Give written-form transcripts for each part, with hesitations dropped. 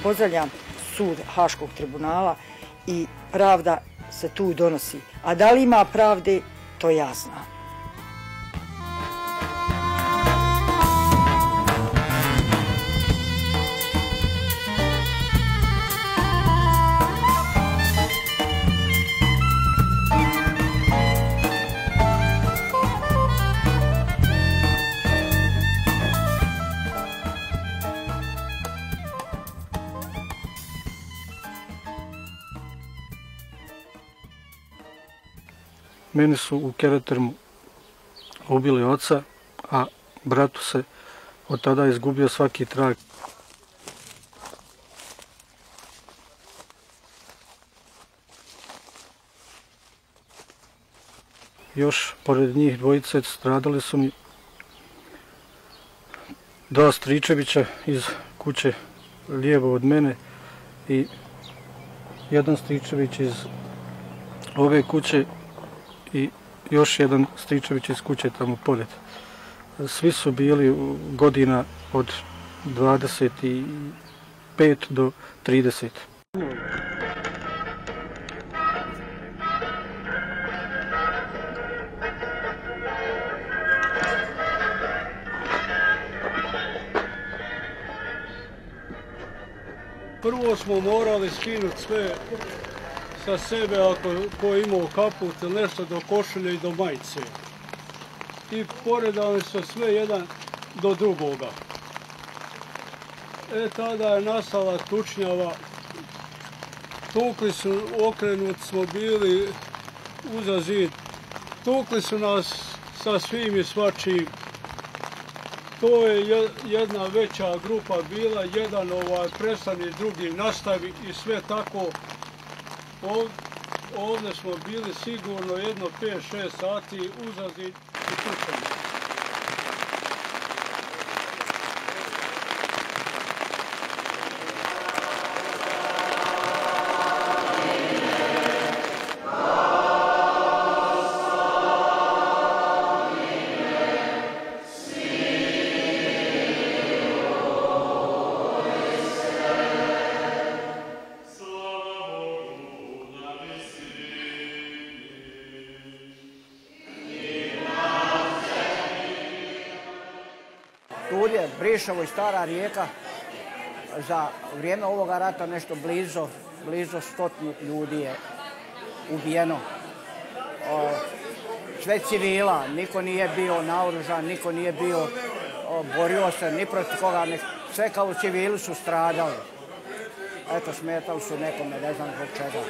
Pozdravljam sud Haškog tribunala i pravda se tu donosi. A da li ima pravde, to ja znam. Meni su u Keretermu ubili oca, a bratu se od tada izgubio svaki trag. Još pored njih dvojice stradali su mi dva stričevića iz kuće lijevo od mene i jedan stričević iz ove kuće i još jedan stričević iz kuće tamo pored. Svi su bili godina od 25 do 30. Prvo smo morali skinuti sve sa sebe, ako ko je imao kaput ili nešto, do košulje i do majice. I poredali su sve jedan do drugoga. Tada je nastala tučnjava. Tukli su, okrenuti smo bili uza zid. Tukli su nas sa svim i svačim. To je jedna veća grupa bila, jedan prestani, drugi nastavi i sve tako. Ovdje smo bili sigurno jedno 5-6 sati uzazi i tučeni. Studje, Briševo i Stara Rijeka, za vrijeme ovoga rata nešto blizu 100 ljudi je ubijeno. Sve civila, niko nije bio naoružan, niko nije bio borio se ni protiv koga, sve kao civili su stradali. Eto, smetali su nekome, ne znam zbog čega.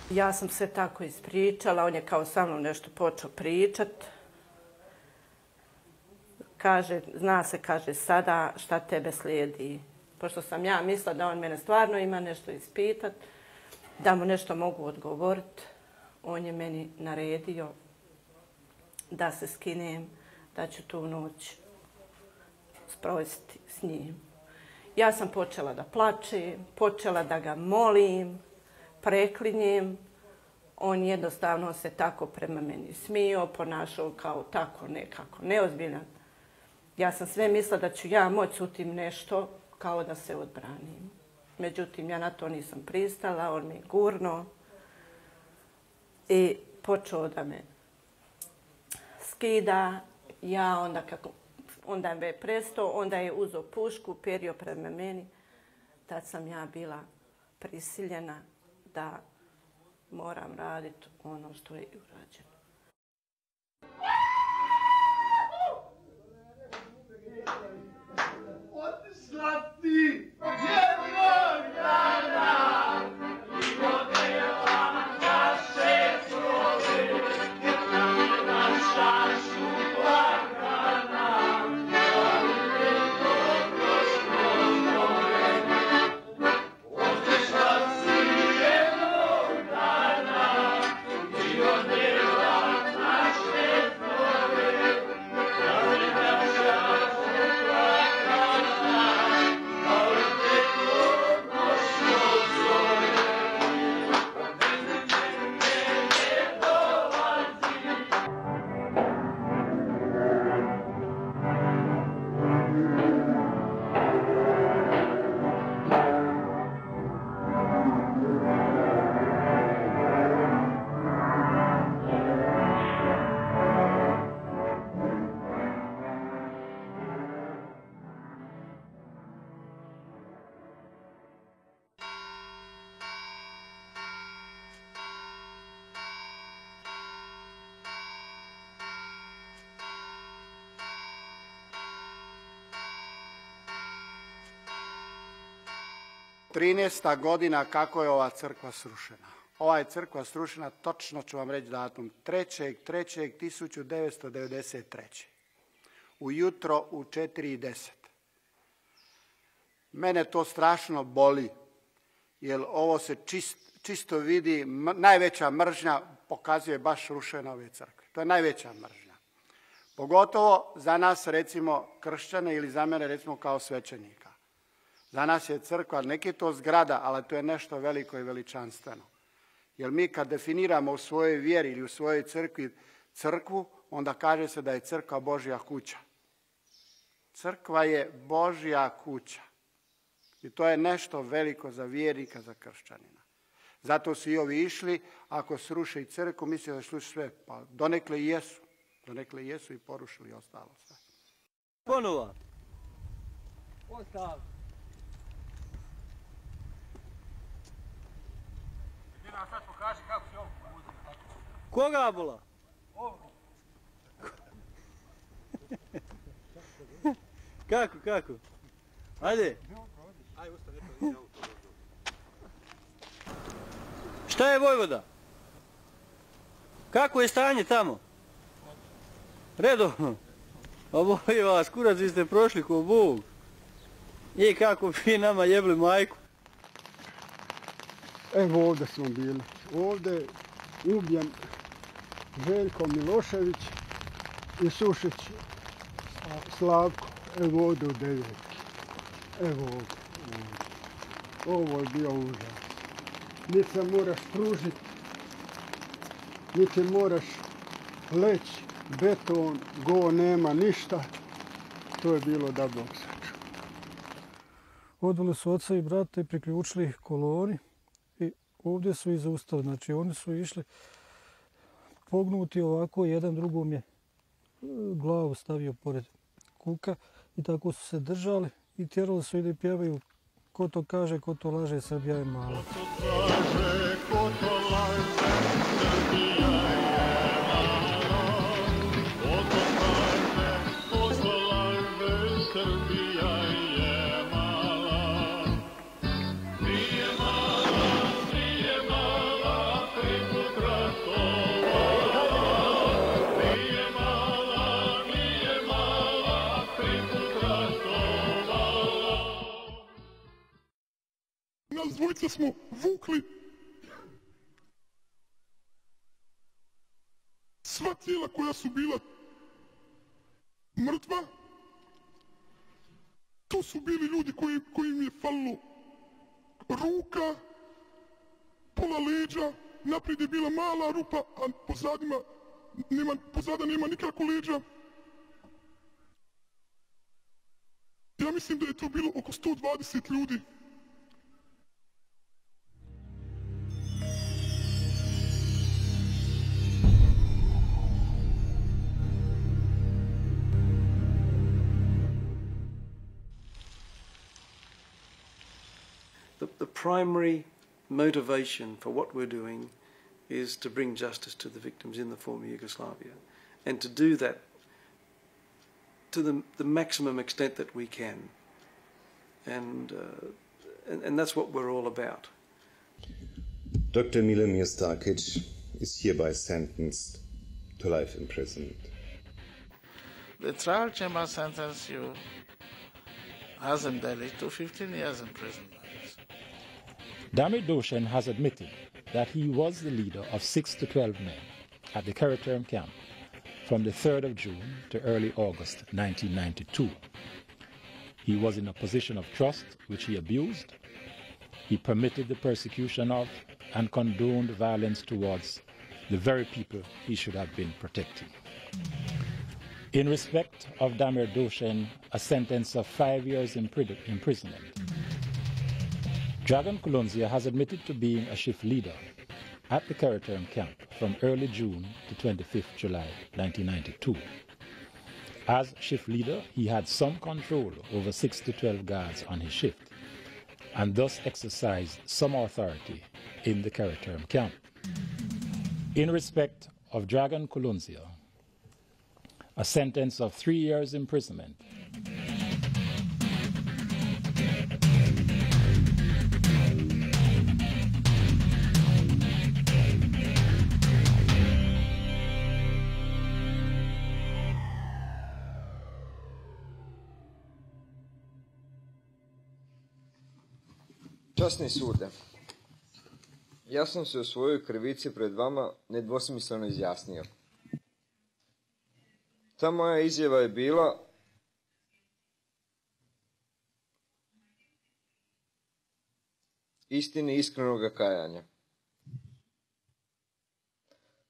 Ja sam sve tako ispričala, on je kao sa mnom nešto počeo pričat. Kaže, zna se, kaže, sada šta tebe slijedi. Pošto sam ja mislila da on mene stvarno ima nešto ispitat, da mu nešto mogu odgovorit, on je meni naredio da se skinem, da ću tu noć sprovesti s njim. Ja sam počela da plačem, počela da ga molim, preklinjem. On jednostavno se tako prema meni smio, ponašao kao tako nekako neozbiljan. Ja sam sve mislila da ću ja moći u tim nešto kao da se odbranim. Međutim, ja na to nisam pristala, on me gurno i počeo da me skida. Ja onda me je prestao, onda je uzeo pušku, perio prema meni. Tad sam ja bila prisiljena da moram raditi ono što je urađeno. Otišla jednog dana, odela naše slove, naša šuplakana, ali to prošlo more. Otišla si jednog dana, odela 13. godina kako je ova crkva srušena. Ova je crkva srušena, točno ću vam reći datum, 3.3.1993. Ujutro u 4:10. Mene to strašno boli, jer ovo se čisto vidi, najveća mržnja pokazuje baš rušenje ove crkve. To je najveća mržnja. Pogotovo za nas, recimo, kršćane ili za mene, recimo, kao svećenika. Za nas je crkva, neki je to zgrada, ali to je nešto veliko i veličanstveno. Jer mi kad definiramo u svojoj vjeri ili u svojoj crkvi crkvu, onda kaže se da je crkva Božja kuća. Crkva je Božja kuća. I to je nešto veliko za vjernika, za kršćanina. Zato su i ovi išli, ako sruše i crkvu, misle da sruše sve. Pa donekle i jesu. Donekle i jesu i porušili ostalo sve. Ponova. Ostav. Ti nam sad pokaži kako si ovo uzeli. Koga bola? Ovo. Kako? Ajde. Ajde, ustane, šta je vojvoda? Kako je stanje tamo? Redovno. Oboj vas, kurac, vi ste prošli ko Bog. I kako vi nama jebli majku. Evo ovdje smo bili. Ovdje je ubijen Željko Milošević i Sušić Slavko. Evo ovdje u 9. Evo ovdje. Ovo je bio užas. Niti se moraš pružiti, niti moraš leći, beton, go, nema ništa. To je bilo da Bog sačuva. Odveli su oca i brata i priključili ih koloni i ovdje su ih zaustavili. Znači oni su išli pognuti ovako, jedan drugom je glavu stavio pored kuka i tako su se držali i tjerali su ili pjevaju ko to kaže, ko to laže, Srbija je mala. Ko to kaže, ko to laže, Srbija je mala. Ko to kaže, ko to laže, Srbija je mala. Nije mala, 3 put ratovala. Nije mala, 3 put ratovala. Nas dvojica smo vukli sva tijela koja su bila mrtva. To su bili ljudi kojim je falilo ruka, pola leđa, naprijed je bila mala rupa, a pozada nema nikako leđa. Ja mislim da je to bilo oko 120 ljudi. The primary motivation for what we're doing is to bring justice to the victims in the former Yugoslavia, and to do that to the maximum extent that we can. And that's what we're all about. Dr. Milimir Starkic is hereby sentenced to life imprisonment. The trial chamber sentenced you, Hazem Deli, to 15 years in prison. Damir Doshen has admitted that he was the leader of 6 to 12 men at the Karaterm camp from the 3rd of June to early August 1992. He was in a position of trust which he abused. He permitted the persecution of and condoned violence towards the very people he should have been protecting. In respect of Damir Doshen, a sentence of 5 years imprisonment, Dragan Kulonzia has admitted to being a shift leader at the Karaterm camp from early June to 25th July 1992. As shift leader, he had some control over 6 to 12 guards on his shift, and thus exercised some authority in the Karaterm camp. In respect of Dragan Kulonzia, a sentence of 3 years imprisonment Časni sude, ja sam se o svojoj krivici pred vama nedvosmisleno izjasnio. Ta moja izjava je bila istini iskrenoga kajanja.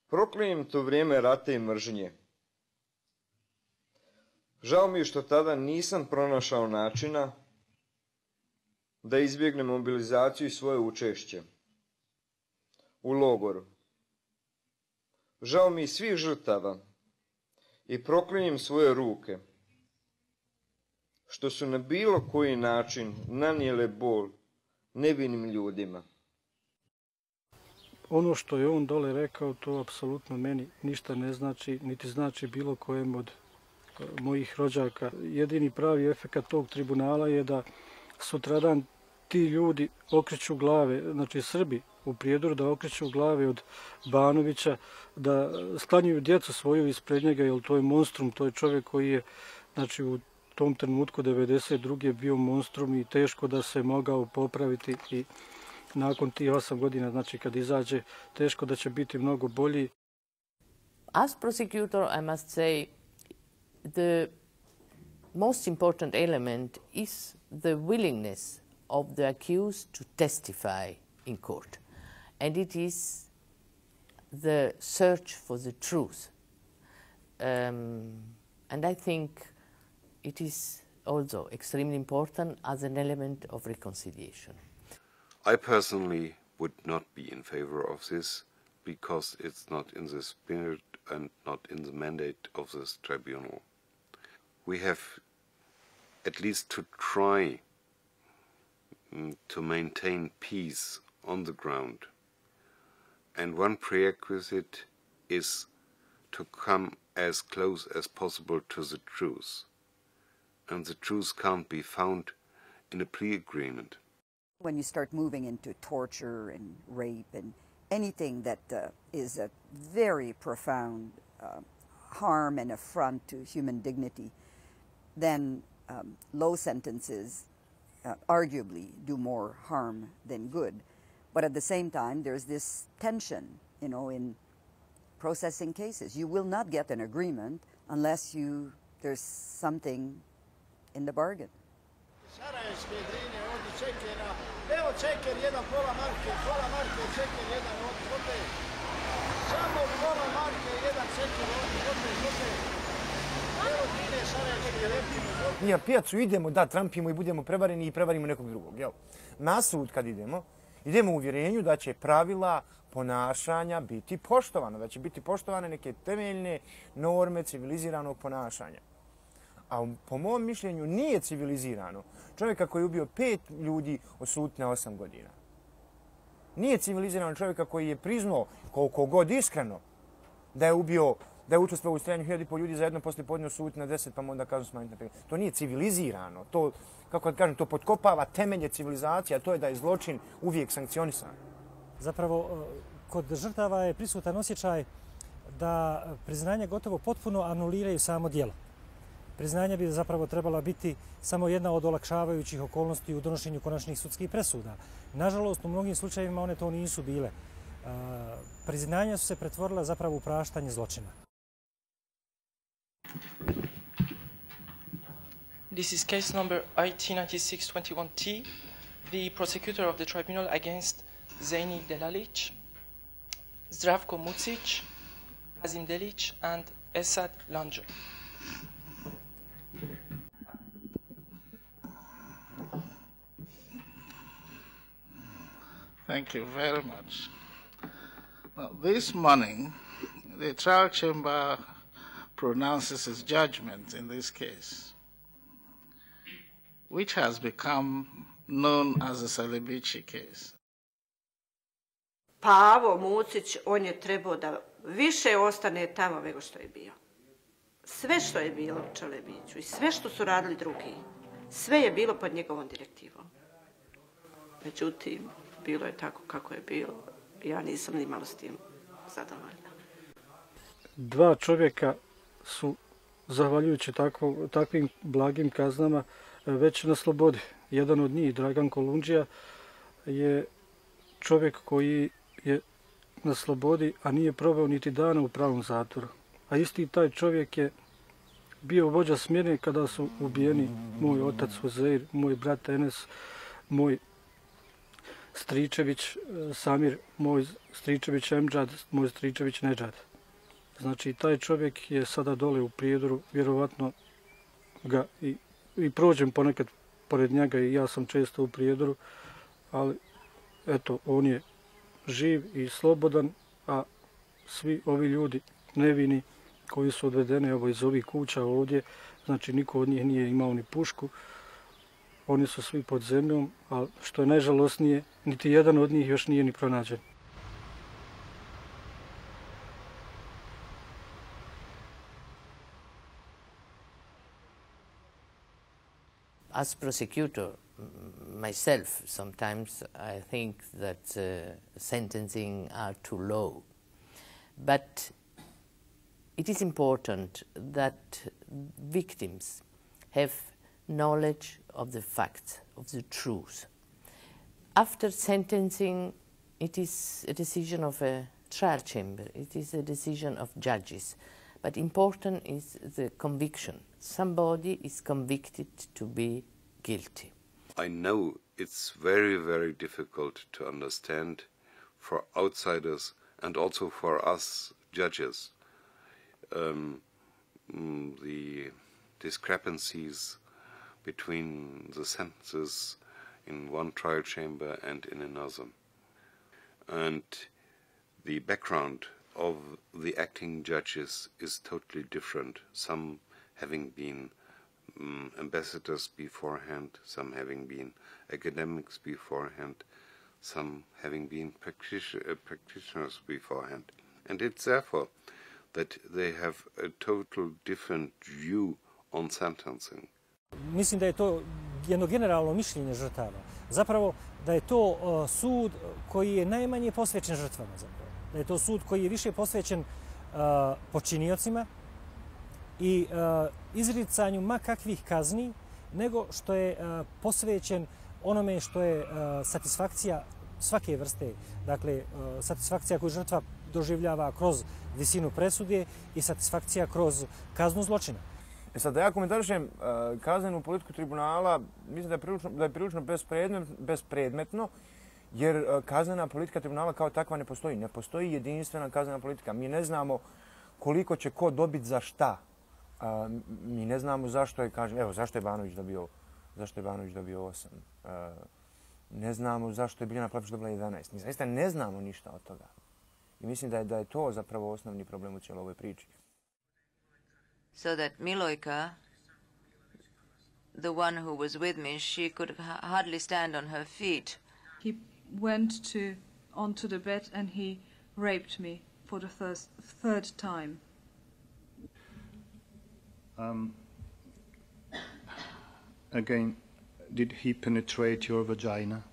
Proklinjem to vrijeme rata i mržnje. Žao mi je što tada nisam pronašao načina da izbjegnem mobilizaciju i svoje učešće u logoru. Žao mi je svih žrtava i proklinjem svoje ruke što su na bilo koji način nanijele bol nevinim ljudima. Ono što je on dole rekao, to apsolutno meni ništa ne znači, niti znači bilo kojem od mojih rođaka. Jedini pravi efekat tog tribunala je da sutradan ti ljudi okreću glave, znači Srbi u Prijedoru, da okreću glave od Banovića, da sklanjuju djecu svoju ispred njega, jer to je monstrum, to je čovjek koji je, znači, u tom trenutku 92. bio monstrum i teško da se mogao popraviti i nakon tih 8 godina, znači kad izađe, teško da će biti mnogo bolji. As prosecutor, I must say, the most important element is the willingness of the accused to testify in court. And it is the search for the truth. And I think it is also extremely important as an element of reconciliation. I personally would not be in favor of this because it's not in the spirit and not in the mandate of this tribunal. We have at least to try to maintain peace on the ground. And one prerequisite is to come as close as possible to the truth. And the truth can't be found in a plea agreement. When you start moving into torture and rape and anything that is a very profound harm and affront to human dignity, then low sentences arguably do more harm than good. But at the same time, there's this tension, you know, in processing cases. You will not get an agreement unless there's something in the bargain. Sarajevske drine, ovdje Čekera, evo Čeker, jedan pola marke, Čeker, jedan opet. Samo pola marke, jedan Čeker, opet. Evo drine Sarajevske lepimo. Mi na pijacu idemo da trampimo i budemo prevareni i prevarimo nekog drugog. Jel? Na sud kad idemo u uvjerenju da će pravila ponašanja biti poštovana, da će biti poštovane neke temeljne norme civiliziranog ponašanja. A po mom mišljenju nije civilizirano čovjeka koji je ubio 5 ljudi osuditi na 8 godina. Nije civilizirano čovjeka koji je priznao, koliko god iskreno, da je učestvovao u streljanju 1000 ljudi zajedno poslije podnio osuditi na 10 pa mu onda kaznu smanjiti na 5. To nije civilizirano. To, kako da kažem, to potkopava temelje civilizacije, a to je da je zločin uvijek sankcionisan. Zapravo, kod žrtava je prisutan osjećaj da priznanje gotovo potpuno anuliraju samo djelo. Priznanje bi zapravo trebala biti samo jedna od olakšavajućih okolnosti u donošenju konačnih sudskih presuda. Nažalost, u mnogim slučajevima one to nisu bile. Priznanja su se pretvorila zapravo u praštanje zločina. This is case number IT 9621T, the prosecutor of the tribunal against Zeni Delalic, Zdravko Mucic, Azim Delic, and Esad Lanjo. Thank you very much. Now, this morning, the trial chamber pronounces its judgment in this case, which has become known as the Celebici case. Pavo Mucić, on je trebao da više ostane tamo nego što je bio. Sve što je bilo u Čelebiću i sve što su radili drugi, sve je bilo pod njegovom direktivom. Međutim, bilo je tako kako je bilo. Ja nisam ni malo s tim zadovoljna. 2 čovjeka su, zahvaljujući takvim blagim kaznama, već na slobodi. Jedan od njih, Dragan Kolundžija, je čovjek koji je na slobodi, a nije proveo niti dana u pravom zatvoru. A isti taj čovjek je bio vođa smjene kada su ubijeni moj otac Uzeir, moj brat Enes, moj stričević Samir, moj stričević Emdžad, moj stričević Nedžad. Znači, taj čovjek je sada dole u Prijedoru, vjerovatno ga i prođem ponekad pored njega i ja sam često u Prijedoru, ali eto, on je živ i slobodan, a svi ovi ljudi nevini koji su odvedeni evo iz ovih kuća ovdje, znači niko od njih nije imao ni pušku, oni su svi pod zemljom, a što je najžalosnije, niti jedan od njih još nije ni pronađen. As prosecutor, myself, sometimes I think that sentencing are too low. But it is important that victims have knowledge of the facts, of the truth. After sentencing, it is a decision of a trial chamber, it is a decision of judges. But important is the conviction. Somebody is convicted to be guilty. I know it's very, very difficult to understand for outsiders and also for us judges the discrepancies between the sentences in one trial chamber and in another. And the background of the acting judges is totally different. Some having been ambassadors beforehand, some having been academics beforehand, some having been practitioners beforehand. And it's therefore that they have a total different view on sentencing. Mislim da je to jedno generalno mišljenje žrtava. Zapravo da je to sud koji je najmanje posvećen žrtvama. Zapravo. Da je to sud koji je više posvećen počiniocima i izricanju ma kakvih kazni, nego što je posvećen onome što je satisfakcija svake vrste. Dakle, satisfakcija koju žrtva doživljava kroz visinu presude i satisfakcija kroz kaznu zločina. Sad, da ja komentarišem kaznenu politiku tribunala, mislim da je prilično bespredmetno, jer kaznena politika tribunala kao takva ne postoji. Ne postoji jedinstvena kaznena politika. Mi ne znamo koliko će ko dobiti za šta. Mi ne znamo zašto je, kažem, evo, zašto je Banović dobio 8. Ne znamo zašto je Biljana Plapić dobila 11. Mi zaista ne znamo ništa od toga. I mislim da je to zapravo osnovni problem u cijeloj ovoj priči. So that Milojka, the one who was with me, she could hardly stand on her feet. He went onto the bed and he raped me for the third time. Again, did he penetrate your vagina?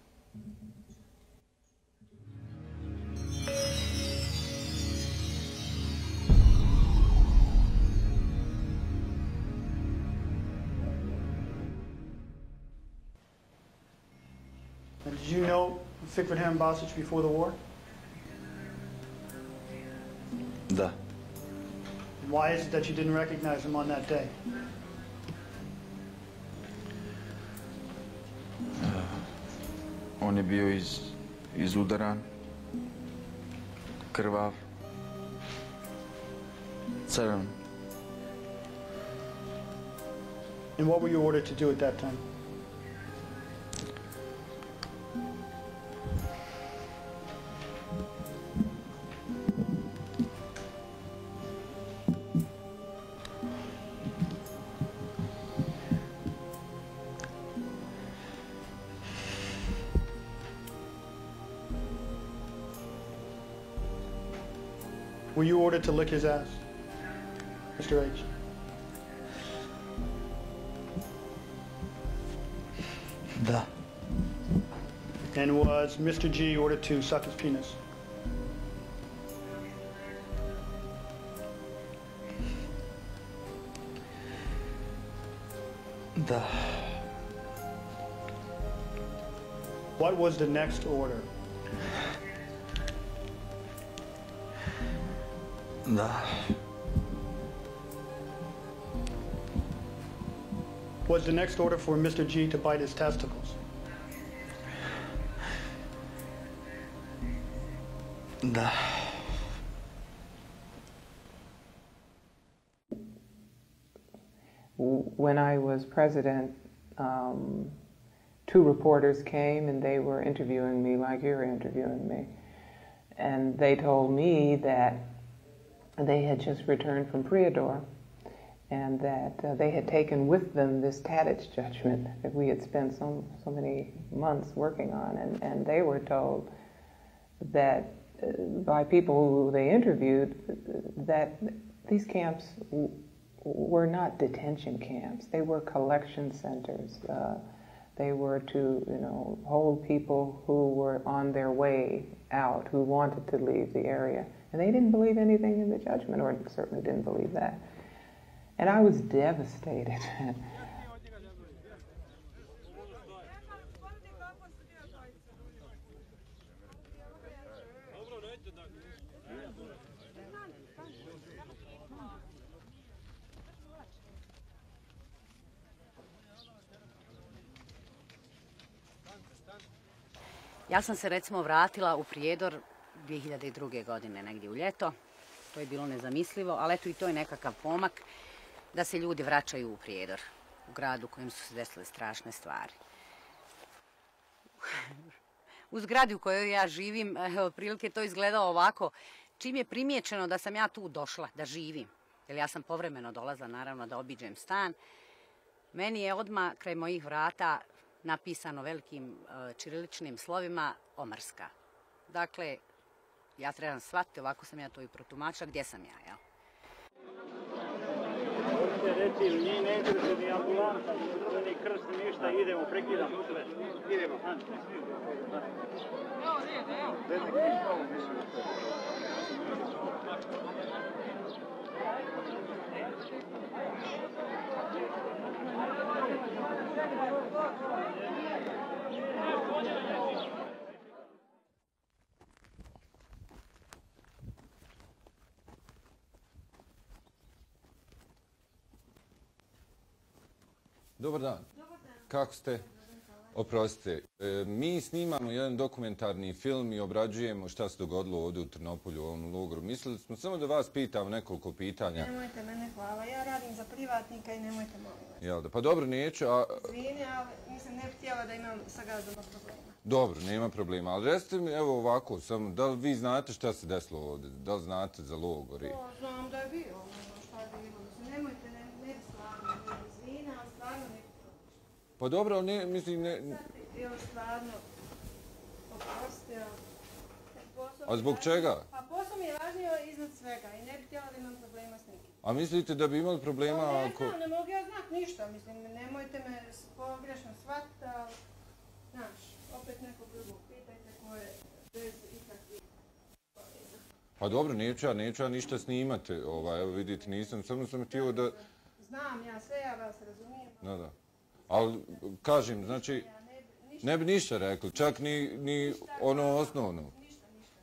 Did you know Fikret Harim Basic before the war? Da. Why is it that you didn't recognize him on that day? On je bio izudaran, krvav, crven. And what were you ordered to do at that time? Were you ordered to lick his ass, Mr. H? Da. And was Mr. G ordered to suck his penis? Da. What was the next order? Was the next order for Mr. G to bite his testicles? When I was president, two reporters came and they were interviewing me like you're interviewing me. And they told me that they had just returned from Prijedor and that they had taken with them this Tadić judgment that we had spent so many months working on. And they were told that by people who they interviewed that these camps were not detention camps. They were collection centers. They were to, hold people who were on their way out, who wanted to leave the area. And they didn't believe anything in the judgment, or certainly didn't believe that. And I was devastated. Ja sam se recimo vratila u Prijedor 2002. godine, negdje u ljeto. To je bilo nezamislivo, ali eto i to je nekakav pomak da se ljudi vraćaju u Prijedor, u gradu u kojem su se desile strašne stvari. U zgradi u kojoj ja živim, otprilike to izgledalo ovako. Čim je primijećeno da sam ja tu došla, da živim, jer ja sam povremeno dolazila naravno da obiđem stan, meni je odmah kraj mojih vrata napisano velikim ćiriličnim slovima Omrska. Dakle, ja trebam shvatiti, ovako sam ja to i protumačila, gdje sam ja, jel? Možete reći, nije ne interesuje ni ambulanta, ni krst, ni ništa, idemo, prekidamo sve. Idemo. Dobar dan. Kako ste? Oprostite, mi snimamo jedan dokumentarni film i obrađujemo šta se dogodilo ovdje u Trnopolju u ovom logoru. Mislili smo samo da vas pitam nekoliko pitanja. Nemojte mene, hvala. Ja radim za privatnika i nemojte molim vas. Jel da? Pa dobro, neću, a... Izvini, ali nisam ne htjela da imam sa gazdom problema. Dobro, nema problema, ali recite mi evo ovako, samo, da li vi znate šta se desilo ovdje? Da li znate za logor? Znam da je bilo, šta je bilo. Nemojte, ne stvarno, izvini, ali stvarno ne. Pa dobro, ali mislim ne... Evo stvarno, oprosti, A zbog čega? Pa posao mi je važnije iznad svega i ne bih htjela da imam problema s nikim. A mislite da bi imali problema ako... Ne mogu ja znat ništa, mislim, nemojte me pogrešno shvatiti, ali, znaš, opet nekog drugog pitajte koje bez ikakvih. Pa dobro, neću ja ništa snimati, evo vidite, nisam, samo sam htio da... Znam ja sve, ja vas razumijem. Da. Ali, kažem, znači, ne bi ništa rekli, čak ni ono osnovno.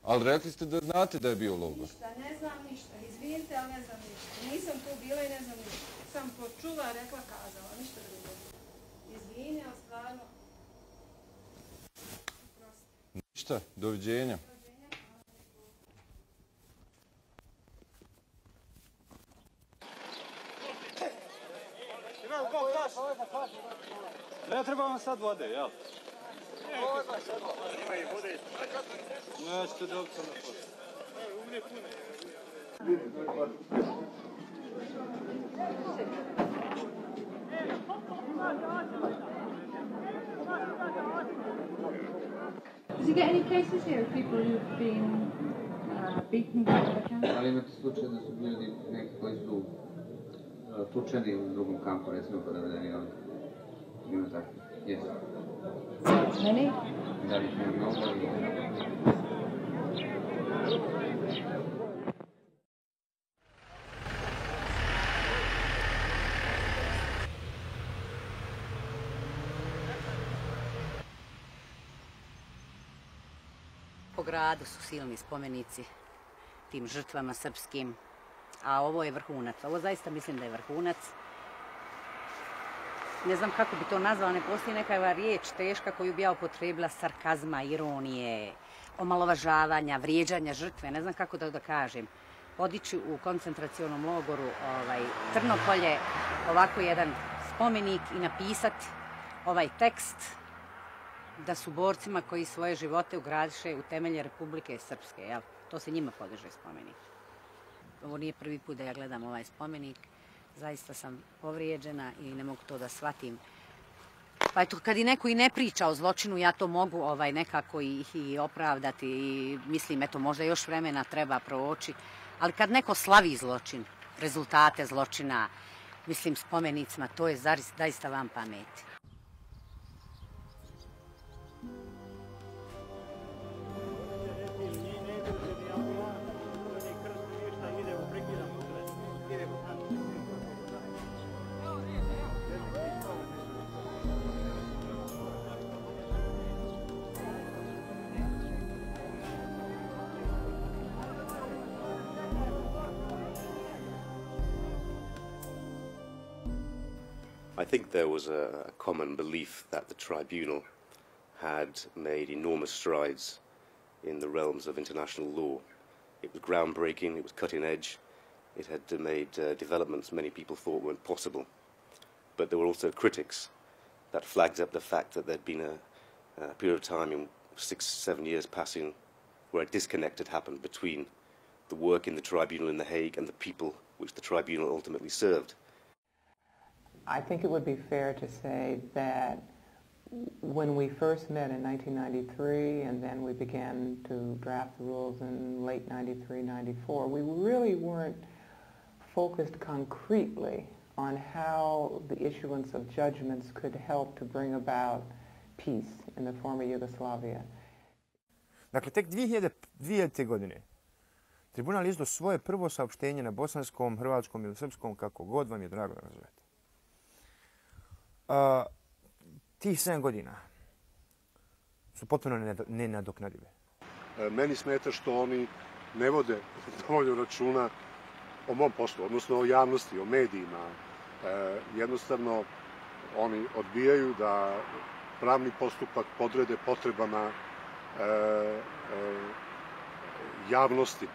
Ali rekli ste da znate da je bio logor. Ništa, ne znam ništa. Izvinite, ali ne znam ništa. Nisam tu bila i ne znam ništa. Sam to čula, rekla, kazala. Ništa drugo. Izvini, ali stvarno... Ništa, doviđenja. Ne treba vam sad vode, jel? Ima i vode. Nećete dobiti sam na poslu. Umne pune. Did you get any cases here of people who've been beaten by the camp? Ali imate slučaj da su bili neki koji su tučeni u drugom kampu, recimo podavedeni ovdje. Ima tako? Jesu. Many? Da li ima mnogo ili... po gradu su silni spomenici tim žrtvama srpskim, a ovo je vrhunac. Ovo zaista mislim da je vrhunac. Ne znam kako bi to nazvala, ne postoji neka riječ teška koju bi ja upotrebila, sarkazma, ironije, omalovažavanja, vrijeđanja žrtve, ne znam kako da kažem. Podići u koncentracionom logoru Trnopolje ovako jedan spomenik i napisati ovaj tekst da su borcima koji svoje živote ugradiše u temelje Republike Srpske. Jel? To se njima podiže spomenik. Ovo nije prvi put da ja gledam ovaj spomenik. Zaista sam povrijeđena i ne mogu to da shvatim. Pa eto, kad i neko i ne priča o zločinu, ja to mogu nekako i opravdati i mislim, eto, možda još vremena treba proći. Ali kad neko slavi zločin, rezultate zločina, mislim, spomenicima, to je zaista van pameti. I think there was a common belief that the tribunal had made enormous strides in the realms of international law. It was groundbreaking, it was cutting edge, it had made developments many people thought weren't possible. But there were also critics that flagged up the fact that there'd been a period of time in 6-7 years passing where a disconnect had happened between the work in the tribunal in The Hague and the people which the tribunal ultimately served. I think it would be fair to say that when we first met in 1993 and then we began to draft the rules in late 93, 94, we really weren't focused concretely on how the issuance of judgments could help to bring about peace in the former Yugoslavia. Dakle, tek 2000. godine tribunal izdao svoje prvo saopštenje na bosanskom, hrvatskom ili srpskom, kako god vam je drago da nazovete. Tih 7 godina su potpuno nenadoknadive. Meni smeta što oni ne vode dovoljno računa o mom poslu, odnosno o javnosti, o medijima. Jednostavno, oni odbijaju da pravni postupak podrede potrebama javnosti.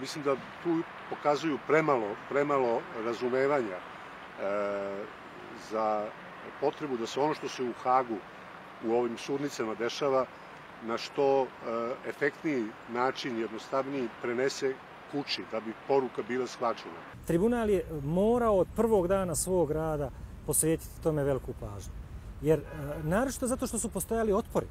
Mislim da tu pokazuju premalo razumevanja za potrebu da se ono što se u Hagu u ovim sudnicama dešava na što efektniji način, jednostavniji, prenese kući da bi poruka bila shvaćena. Tribunal je morao od prvog dana svog rada posvetiti tome veliku pažnju. Jer naročito zato što su postojali otpori.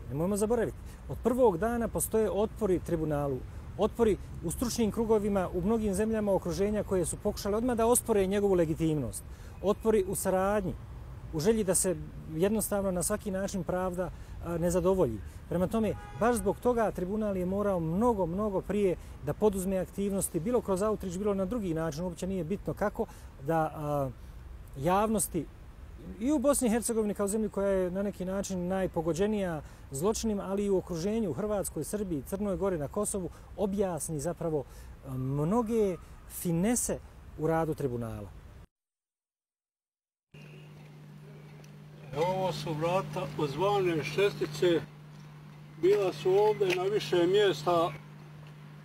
Nemojmo zaboraviti. Od prvog dana postoje otpori tribunalu. Otpori u stručnim krugovima u mnogim zemljama okruženja koje su pokušali odmah da ospore njegovu legitimnost. Otpori u saradnji, u želji da se jednostavno na svaki način pravda ne zadovolji. Prema tome, baš zbog toga tribunal je morao mnogo prije da poduzme aktivnosti, bilo kroz outreach, bilo na drugi način, uopće nije bitno kako, da javnosti i u Bosni i Hercegovini kao zemlji koja je na neki način najpogođenija zločinima, ali i u okruženju, u Hrvatskoj, Srbiji, Crnoj Gori, na Kosovu, objasni zapravo mnoge finese u radu tribunala. Ovo su vrata ozvane šestice. Bila su ovdje na više mjesta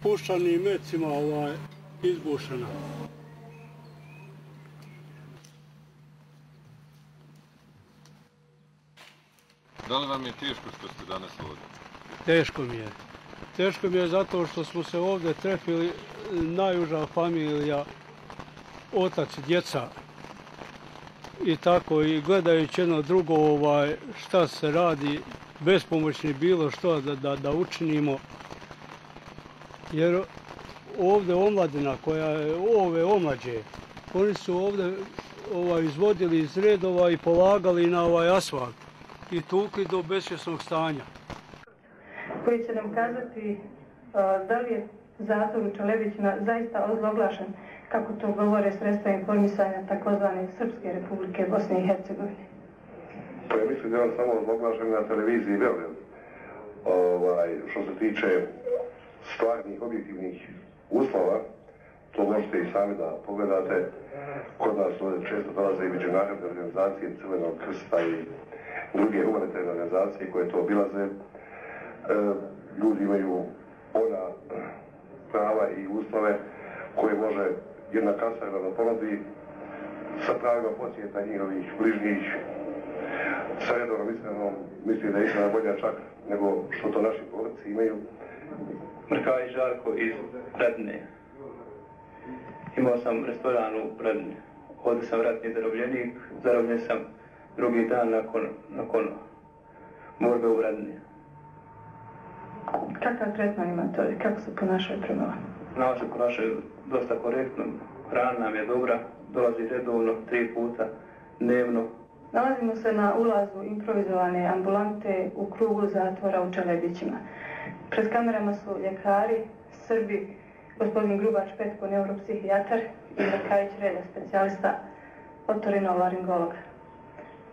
puščanim mecima izbušena. Da li vam je teško što ste danas ovdje? Teško mi je. Teško mi je zato što smo se ovdje trefili najuža familija, otac, djeca. I tako, i gledajući jedno drugo šta se radi, bespomoćni bilo što da učinimo. Jer ovdje omladina koja je ove omlađe, oni su ovdje izvodili iz redova i polagali na asfalt i tukli do besvjesnog stanja. Koji će nam kazati da li je zatvor u Čalebićima zaista ozloglašen, kako to govore sredstva informisanja takozvane Srpske republike Bosne i Hercegovine. Ja mislim da je on samo ozloglašen na televiziji Beograd. Što se tiče stvarnih, objektivnih uslova, to možete i sami da pogledate. Kod nas ovdje često dolaze i međunarodne organizacije, Crvenog krsta i druge humanitarne organizacije koje to obilaze. Ljudi imaju ona prava i uslove koje može jedna kasarna da ponudi sa pravima posjeta njihovih bližnjih, sa redovnom ishranom. Mislim da je ishrana bolja čak nego što to naši porodici imaju. Mrkajić Žarko iz Radine. Imao sam restoran u Radine. Ovdje sam ratni zarobljenik, zarobljen sam drugi dan nakon borbe u Radine. Kakav tretman imate ovdje? Kako se ponašaju prema vam? Nama se ponašaju dosta korektno, hrana nam je dobra, dolazi redovno 3 puta dnevno. Nalazimo se na ulazu improvizovane ambulante u krugu zatvora u Čelebićima. Pred kamerama su ljekari, Srbi, gospodin Grubač Petko, neuropsihijatar i Mrkajić Relja, specijalista otorinolaringolog.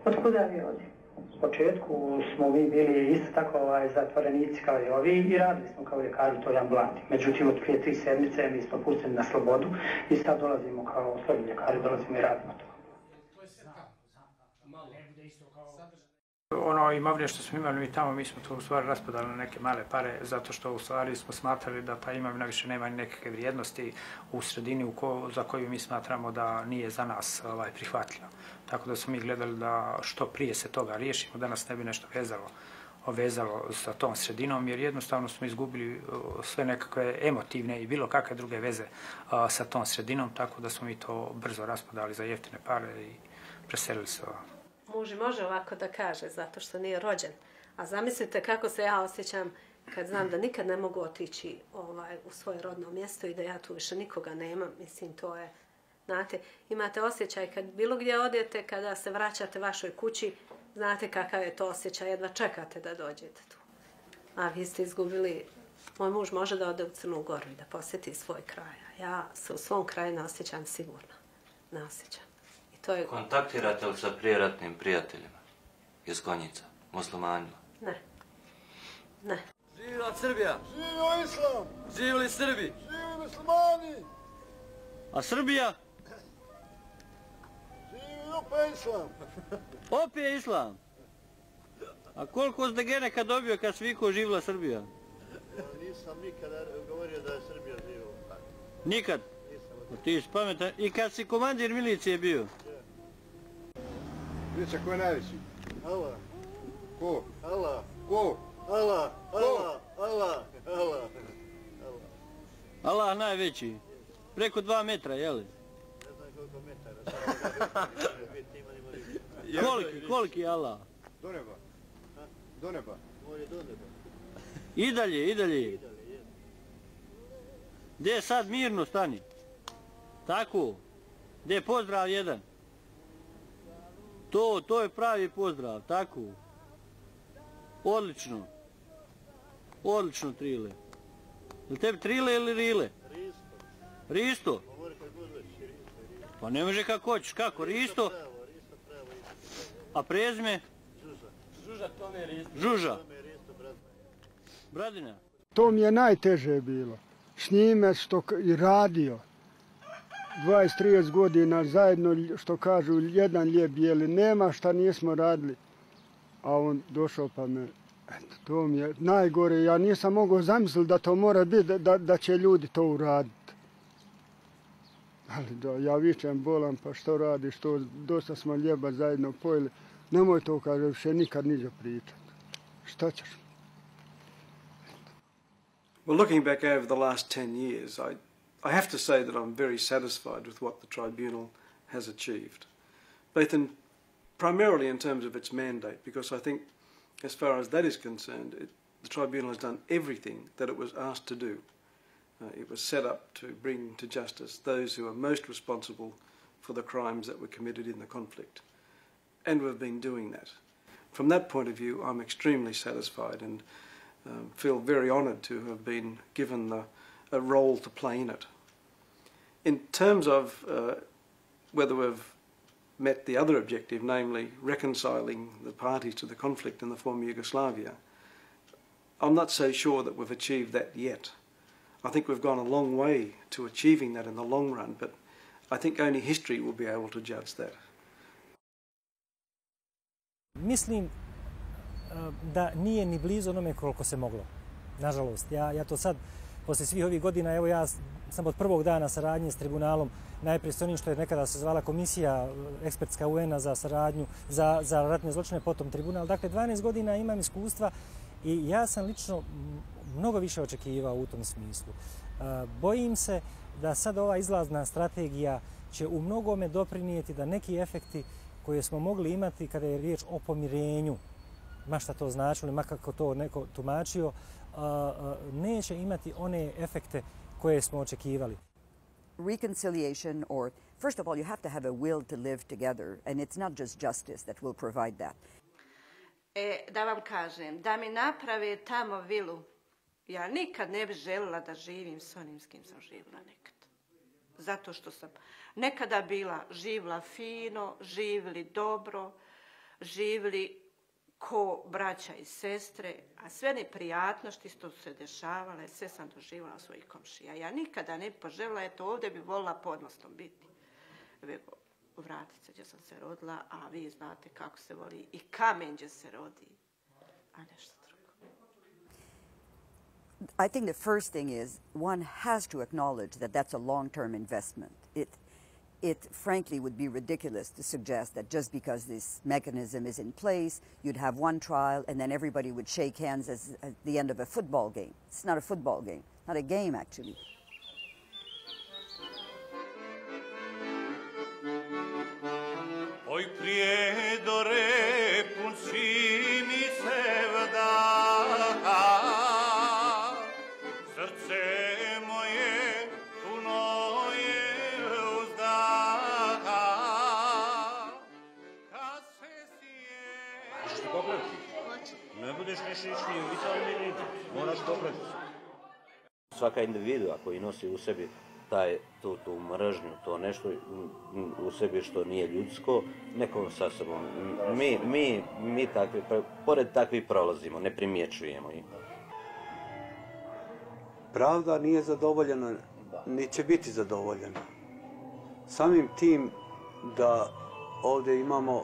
Otkuda vi ovdje? U početku smo mi bili isto tako zatvorenici kao i ovi i radili smo kao ljekari u toj ambulanti. Međutim, od prije 3 sedmice mi smo pustili na slobodu i sad dolazimo kao ostali ljekari, dolazimo i radimo to. Ono imovine što smo imali mi tamo, mi smo to u stvari raspodali na neke male pare, zato što u stvari smo smatrali da ta imovina više nema nekakve vrijednosti u sredini za koju mi smatramo da nije za nas prihvatljiva. Tako da smo mi gledali da što prije se toga riješimo, da nas ne bi nešto vezalo sa tom sredinom, jer jednostavno smo izgubili sve nekakve emotivne i bilo kakve druge veze sa tom sredinom, tako da smo mi to brzo raspodali za jeftine pare i preselili se ovako. Muž može ovako da kaže, zato što nije rođen. A zamislite kako se ja osjećam kad znam da nikad ne mogu otići u svoje rodno mjesto i da ja tu više nikoga nemam. Mislim, to je, znate, imate osjećaj kad bilo gdje odete, kada se vraćate vašoj kući, znate kakav je to osjećaj, jedva čekate da dođete tu. A vi ste izgubili, moj muž može da ode u Crnu Goru i da posjeti svoj kraj. Ja se u svom kraju ne osjećam sigurno. Ne osjećam. Kontaktirate li sa prijeratnim prijateljima iz Konjica, muslimanima? Ne. Ne. Živjela Srbija! Živio Islam! Živjeli Srbi! Živjeli muslimani! A Srbija? Živio opet Islam! Opet Islam? A koliko ste geneka dobio kad sviku živjela Srbija? Ja nisam nikada govorio da je Srbija živjela. Nikad? Ti si pametan. I kad si komandir milicije bio? Vidite, ko je najveći? Allah. Ko? Allah. Ko? Allah. Allah. Allah. Allah. Allah najveći. Preko 2 metra, jeli? Ne znam koliko metara. Koliki Allah? Do neba. Do neba. Moj je do neba. I dalje. Gdje je sad mirno stani? Tako. Gdje je pozdrav jedan? To je pravi pozdrav, tako. Odlično. Odlično, Trile. Je li tebi Trile ili Rile? Risto. Pa ne može kako hoćeš, kako? Risto? A prezime? Žuža, to mi je Risto. Žuža. Bradina. To mi je najteže bilo. S njime što i radio. 20-30 godina zajedno, što kažu, jedan lijep jeli, nema šta nismo radili. A on došao pa me, eto, to mi je najgore. Ja nisam mogao zamisliti da to mora biti, da će ljudi to uraditi. Ali da, ja vičem, bolam, pa što radiš, to dosta smo ljeba zajedno pojeli. Nemoj to, kaže, više nikad niđe pričati. Šta ćeš? Well, looking back over the last 10 years, I have to say that I'm very satisfied with what the tribunal has achieved, both primarily in terms of its mandate, because I think, as far as that is concerned, the tribunal has done everything that it was asked to do. It was set up to bring to justice those who are most responsible for the crimes that were committed in the conflict, and we've been doing that. From that point of view, I'm extremely satisfied and feel very honoured to have been given a role to play in it. In terms of whether we've met the other objective, namely reconciling the parties to the conflict in the former Yugoslavia, I'm not so sure that we've achieved that yet. I think we've gone a long way to achieving that in the long run, but I think only history will be able to judge that. Mislim da nije ni blizu onome koliko se moglo. Nažalost, ja to sad, poslije svih ovih godina, evo ja sam od prvog dana saradnje s tribunalom, najprije s onim što je nekada se zvala komisija ekspertska UN-a za saradnju, za ratne zločine, potom tribunal. Dakle, 12 godina imam iskustva i ja sam lično mnogo više očekivao u tom smislu. Bojim se da sad ova izlazna strategija će u mnogome doprinijeti da neki efekti koje smo mogli imati kada je riječ o pomirenju, ma šta to značilo, ma kako to neko tumačio, neće imati one efekte koje smo očekivali. Reconciliation, or first of all, you have to have a will to live together, and it's not just justice that will provide that. Da vam kažem, da mi naprave tamo vilu, ja nikad ne bih željela da živim s onim s kim sam živjela nekad. Zato što sam nekada živjela fino, živjeli dobro, živjeli ko braća i sestre, a sve neprijatnosti što su se dešavale, sve sam doživjela od svojih komšija. Ja nikada ne bi poželjela, eto ovdje bi volila pod mostom biti. Vratit se gdje sam se rodila, a vi znate kako se voli i kamen gdje se rodi, a nešto drugo. I think the first thing is one has to acknowledge that that's a long-term investment. It frankly would be ridiculous to suggest that just because this mechanism is in place, you'd have one trial and then everybody would shake hands as at the end of a football game. It's not a football game, not a game actually. Oj prijedore pun si mi se vdaha, srce moje puno je uzdaha. Kad se sije... Možeš ti popraviti? Ne budeš više išli u Italiji, moraš popraviti. Svaka individua koji nosi u sebi tu mržnju, to nešto u sebi što nije ljudsko, neko sa sobom. Mi takvi, pored takvih prolazimo, ne primjećujemo ih. Pravda nije zadovoljena, ni će biti zadovoljena. Samim tim da ovdje imamo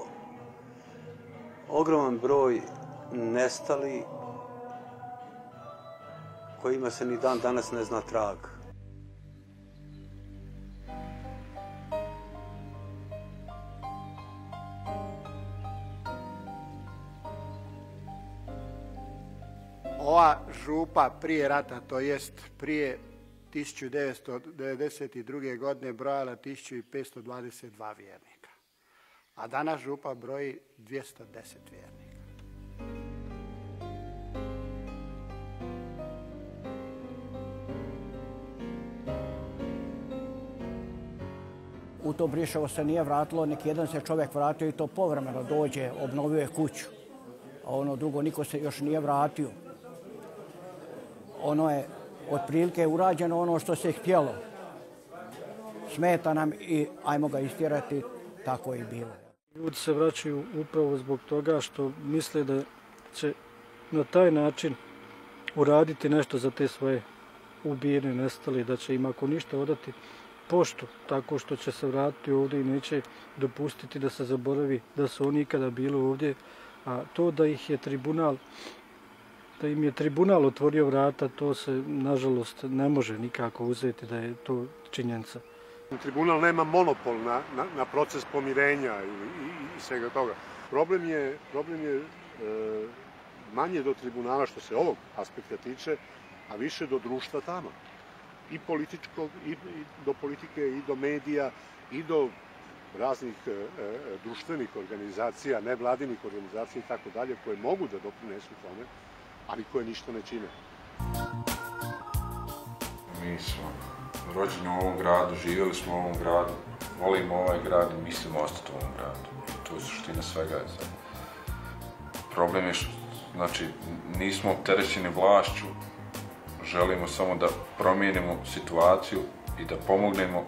ogroman broj nestali kojima se ni dan danas ne zna trag. Ova župa prije rata, to jest prije 1992. godine brojala 1522 vjernika, a danas župa broji 210 vjernika. U to Briševo se nije vratilo, neki jedan se čovjek vratio i to povremeno dođe, obnovio je kuću, a ono drugo niko se još nije vratio. Ono je otprilike urađeno ono što se htjelo. Smeta nam i ajmo ga istjerati, tako je i bilo. Ljudi se vraćaju upravo zbog toga što misle da će na taj način uraditi nešto za te svoje ubijene, nestali, da će im ako ništa odati poštu, tako što će se vratiti ovdje i neće dopustiti da se zaboravi da su oni ikada bili ovdje, a to da ih je tribunal, da im je tribunal otvorio vrata, to se nažalost ne može nikako uzeti da je to činjenica. Tribunal nema monopol na proces pomirenja i svega toga. Problem je manje do tribunala što se ovog aspekta tiče, a više do društva tamo. I političkog, i do politike, i do medija, i do raznih društvenih organizacija, nevladinih organizacija i tako dalje, koje mogu da doprinesu tome, ali koje ništa ne čine. Mi smo rođeni u ovom gradu, živjeli smo u ovom gradu, volimo ovaj grad i mislimo ostati u ovom gradu. To je suština svega. Problem je što, znači, nismo opterećeni vlašću, želimo samo da promijenimo situaciju i da pomognemo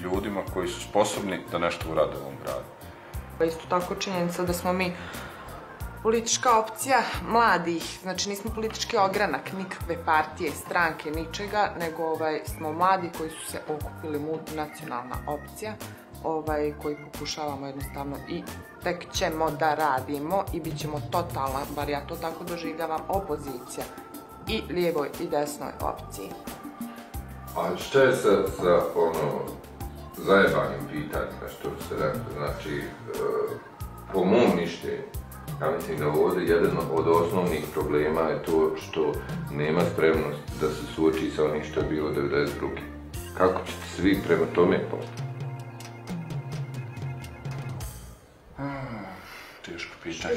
ljudima koji su sposobni da nešto urade u ovom gradu. Isto tako činjenica da smo mi politička opcija mladih, znači nismo politički ogranak nikakve partije, stranke, ničega, nego smo mladi koji su se okupili, multinacionalna opcija, koji pokušavamo jednostavno i tek ćemo da radimo i bit ćemo totalna, bar ja to tako doživljavam, opozicija i lijevoj i desnoj opciji. A šta je sa zajebanim pitanjima, što ste rekli? Znači, po mom mišljenju, ja mislim da ovdje jedan od osnovnih problema je to što nema spremnost da se suoči sa onim što je bilo 92. Kako ćete svi prema tome postati? Teško pitanje.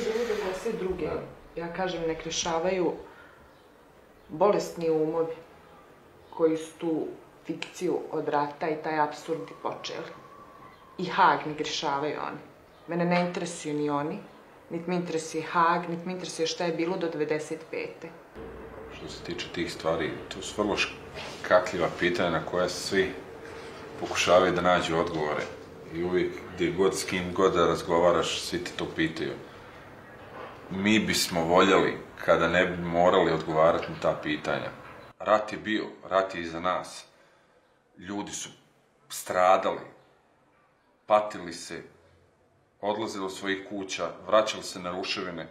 Sve druge, ja kažem, nek rješavaju bolesni umovi koji su tu fikciju od rata i taj apsurd počeli. I Haag nek rješavaju oni. Mene ne interesuju ni oni, niti mi interesuje Haag, niti mi interesuje šta je bilo do 95. Što se tiče tih stvari, to su vrlo škakljiva pitanja na koja svi pokušavaju da nađu odgovore. I uvijek gdje god s kim god da razgovaraš, svi ti to pitaju. Mi bismo voljeli kada ne bi morali odgovarati na ta pitanja. Rat je bio, rat je iza nas. Ljudi su stradali, patili se, odlazili od svojih kuća, vraćali se na ruševine.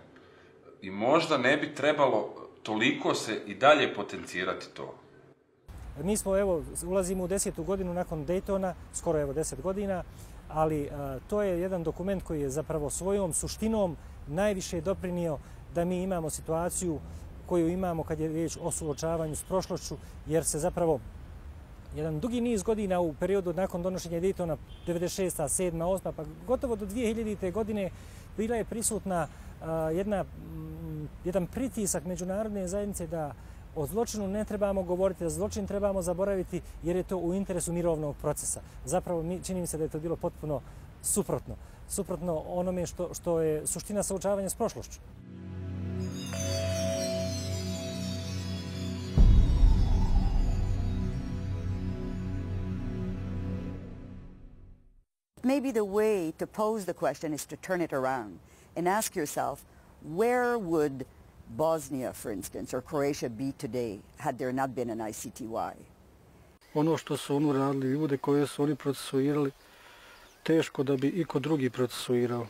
I možda ne bi trebalo toliko se i dalje potencirati to. Mi smo, ulazimo u 10. godinu nakon Daytona, skoro 10 godina, ali to je jedan dokument koji je zapravo svojom suštinom najviše doprinio da mi imamo situaciju koju imamo kad je riječ o suočavanju s prošlošću, jer se zapravo jedan dugi niz godina u periodu nakon donošenja Daytona 96. 7. 8. pa gotovo do 2000. godine bila je prisutna jedan pritisak međunarodne zajednice da o zločinu ne trebamo govoriti, da zločin trebamo zaboraviti jer je to u interesu mirovnog procesa. Zapravo čini mi se da je to bilo potpuno suprotno onome što je suština suočavanja s prošlošću. Maybe the way to pose the question is to turn it around and ask yourself, where would Bosnia, for instance, or Croatia be today had there not been an ICTY? Ono što su oni radili, ljude koje su oni procesuirali, teško da bi iko drugi procesuirao.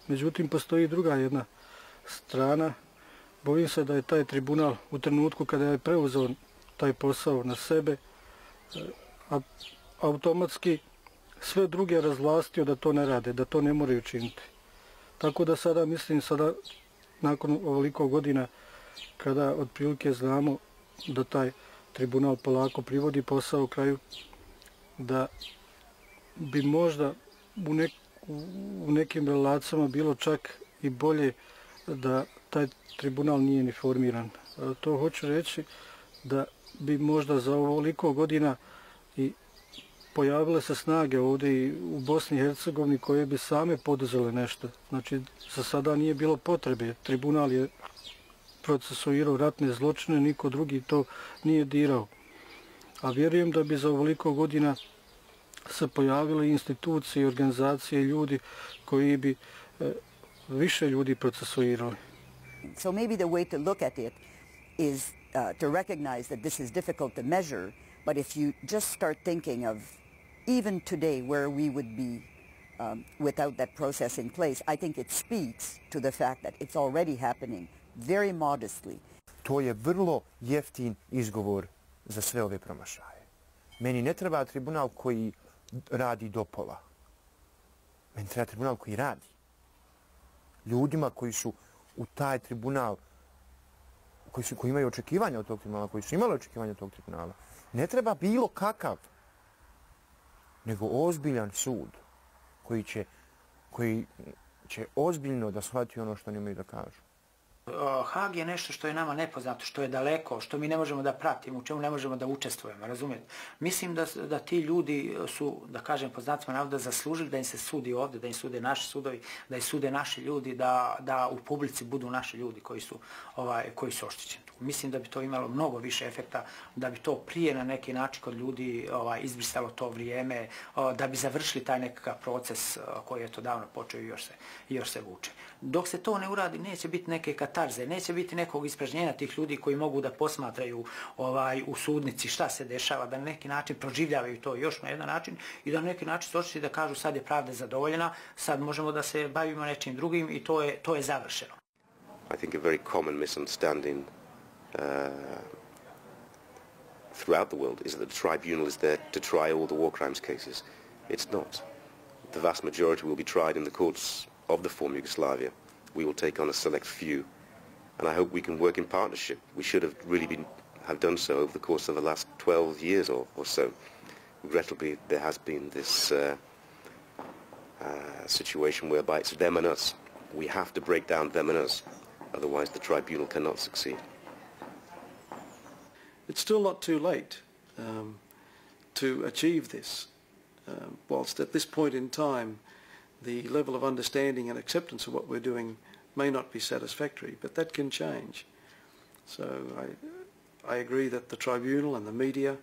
Međutim, postoji druga jedna strana. Bojim se da je taj tribunal u trenutku kada je preuzeo taj posao na sebe, automatski sve druge razvlastio da to ne rade, da to ne moraju činiti. Tako da sada mislim, nakon ovoliko godina, kada otprilike znamo da taj tribunal polako privodi posao u kraju, da bi možda u nekim relacijama bilo čak i bolje da taj tribunal nije ni formiran. To hoću reći da bi možda za ovoliko godina i pojavile se snage ovdje i u Bosni i Hercegovini koje bi same poduzele nešto. Znači, za sada nije bilo potrebe. Tribunal je procesuirao ratne zločine, niko drugi to nije dirao. A vjerujem da bi za ovoliko godina se pojavile institucije, organizacije, ljudi koji bi više ljudi procesuirali. So maybe the way to look at it is to recognize that this is difficult to measure, but if you just start thinking of even today where we would be without that process in place, I think it speaks to the fact that it's already happening very modestly. To je vrlo jeftin izgovor za sve ove promašaje. Meni ne treba tribunal koji radi do pola. Meni treba tribunal koji radi. Ljudima koji su u taj tribunal, koji imaju očekivanja od tog tribunala, koji su imali očekivanja od tog tribunala, ne treba bilo kakav, nego ozbiljan sud koji će ozbiljno da shvati ono što oni imaju da kažu. Haag je nešto što je nama nepoznato, što je daleko, što mi ne možemo da pratimo, u čemu ne možemo da učestvujemo, razumijete? Mislim da ti ljudi su, da kažem po znacima navoda, zaslužili da im se sudi ovdje, da im sude naši sudovi, da im sude naši ljudi, da u publici budu naši ljudi koji su oštećeni. Mislim da bi to imalo mnogo više efekta, da bi to prije na neki način kod ljudi izbrisalo to vrijeme, da bi završili taj nekakav proces koji je to davno počeo i još se vuče. Dok se to ne uradi, neće biti neke katarze, neće biti nekog ispražnjenja tih ljudi koji mogu da posmatraju u sudnici šta se dešava, da na neki način proživljavaju to još na jedan način i da na neki način sočiti da kažu sad je pravda zadovoljena, sad možemo da se bavimo nečim drugim i to je završeno. I think a very common misunderstanding throughout the world is that the tribunal is there to try all the war crimes cases. It's not. The vast majority will be tried in the courts of the former Yugoslavia. We will take on a select few, and I hope we can work in partnership. We should have really have done so over the course of the last 12 years or so. Regrettably, there has been this situation whereby it's them and us. We have to break down them and us, otherwise the tribunal cannot succeed. It's still not too late to achieve this, whilst at this point in time the level of understanding and acceptance of what we're doing may not be satisfactory, but that can change. So I agree that the tribunal and the media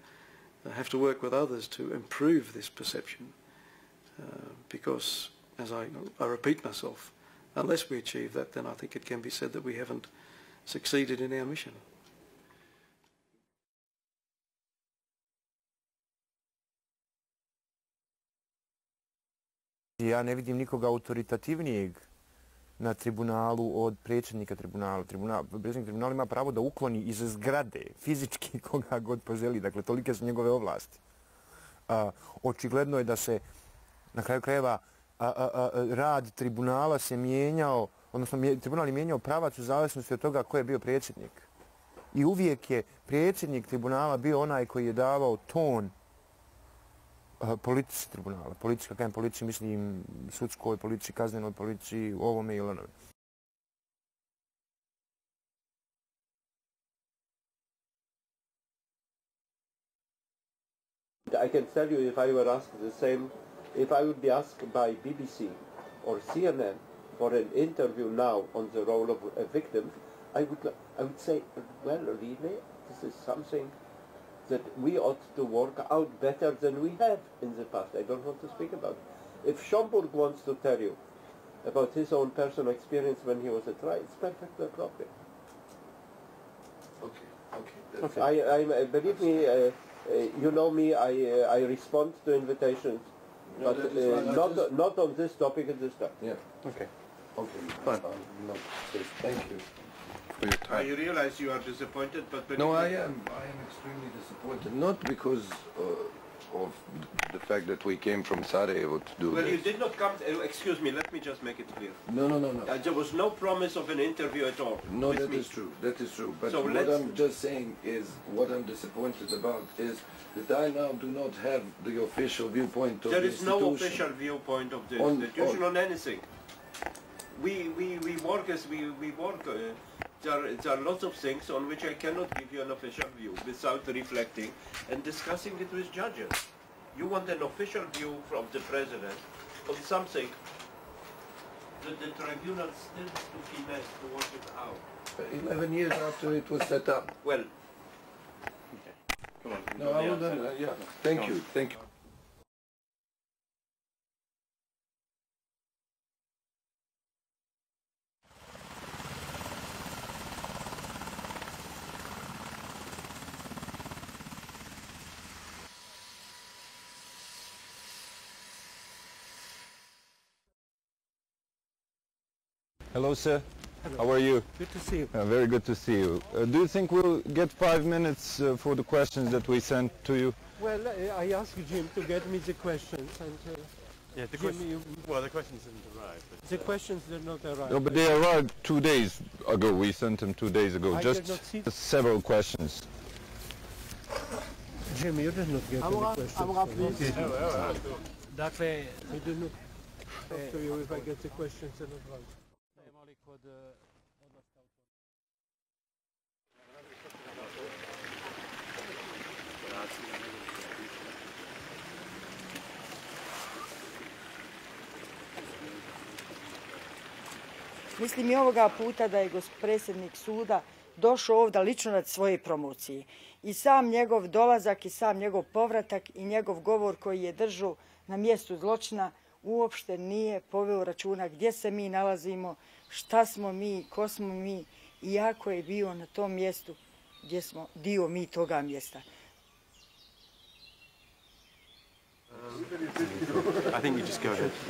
have to work with others to improve this perception, because, as I repeat myself, unless we achieve that, then I think it can be said that we haven't succeeded in our mission. Ja ne vidim nikoga autoritativnijeg na tribunalu od predsjednika tribunala. Predsjednik tribunala ima pravo da ukloni iz zgrade fizički koga god poželi. Dakle, tolike su njegove ovlasti. Očigledno je da se na kraju krajeva rad tribunala se mijenjao, odnosno tribunal je mijenjao pravac u zavisnosti od toga ko je bio predsjednik. I uvijek je predsjednik tribunala bio onaj koji je davao ton politici tribunala. Politici, kada kažem politici, mislim sudskoj politici, kaznenoj politici, ovome ili onome. I can tell you if I were asked the same, if I would be asked by BBC or CNN for an interview now on the role of a victim, I would say, well, really, this is something that we ought to work out better than we have in the past. I don't want to speak about it. If Schomburg wants to tell you about his own personal experience when he was at trial, it's perfectly appropriate. Okay. Believe me, you know me, I respond to invitations, no, but not on this topic at this time. Yeah. Okay. Okay. Fine. Thank you. You realize you are disappointed, but no, I am extremely disappointed. Not because of the fact that we came from Sarajevo to do well, this. You did not come. Excuse me. Let me just make it clear. No. There was no promise of an interview at all. No, that is true. That is true. But so what I'm just saying is, what I'm disappointed about is that I now do not have the official viewpoint of the institution. There is no official viewpoint of the institution on anything. We work as we work. There are lots of things on which I cannot give you an official view without reflecting and discussing it with judges. You want an official view from the president on something that the tribunal still has to finesse to work it out. 11 years after it was set up. Well, okay. Come on. No, I will. Yeah. Thank you. Thank you. Hello, sir. Hello. How are you? Good to see you. Very good to see you. Do you think we'll get 5 minutes for the questions that we sent to you? Well, I asked Jim to get me the questions, and yeah, the questions didn't arrive. The questions did not arrive. No, but they arrived 2 days ago. We sent them 2 days ago. I Just did not see several questions. Jim, you did not get any questions. Dakle, I did not talk to you if I get the questions in advance. Mislim i ovoga puta da je predsjednik suda došao ovdje lično radi svoje promocije. I sam njegov dolazak i sam njegov povratak i njegov govor koji je držao na mjestu zločina uopšte nije poveo računa gdje se mi nalazimo, šta smo mi, ko smo mi, iako je bio na tom mjestu gdje smo dio mi toga mjesta. I think you just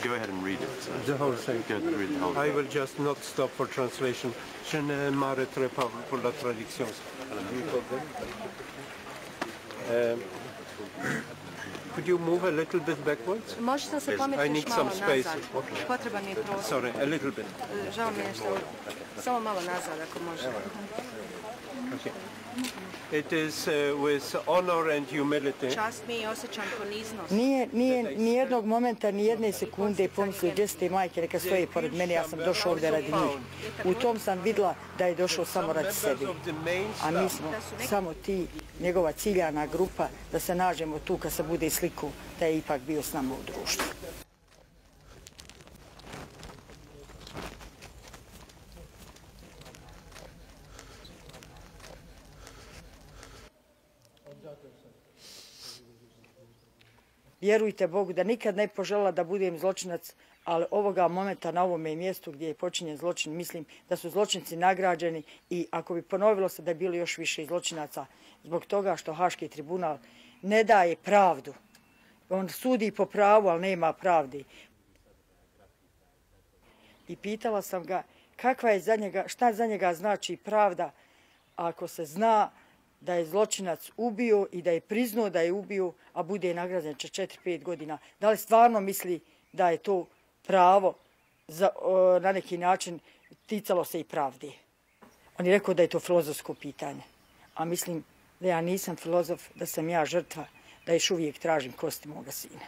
go ahead and read it. The whole thing. Read the whole I will just not stop for translation. Je ne m'arrêterai pas pour la traduction. Could you move a little bit backwards? Možete li se I pometneš need malo some space. nazad? Potreban mi je prostor. Sorry, a little bit. Žao mi je što... Samo malo nazad ako može. Okay. It is with honor and humility. Čast mi je osjećam poniznost. Nije nijednog momenta, nijedne sekunde pomislio gdje ste majke, neka stoje pored mene, ja sam došao ovdje radi njih. U tom sam vidjela da je došao samo radi sebi. A mi smo samo ti, njegova ciljana grupa, da se nađemo tu kad se bude sliku, da je ipak bio s nama u društvu. Vjerujte Bogu da nikad ne poželjela da budem zločinac, ali ovoga momenta na ovome mjestu gdje je počinjen zločin, mislim da su zločinci nagrađeni i ako bi ponovilo se da je bilo još više zločinaca zbog toga što Haški tribunal ne daje pravdu. On sudi po pravu, ali nema pravdi. I pitala sam ga kakva je za njega, šta za njega znači pravda ako se zna da je zločinac ubio i da je priznao da je ubio, a bude nagrađen 4-5 godina. Da li stvarno misli da je to pravo na neki način ticalo se i pravde? On je rekao da je to filozofsko pitanje. A mislim da ja nisam filozof, da sam ja žrtva, da još uvijek tražim kosti moga sina.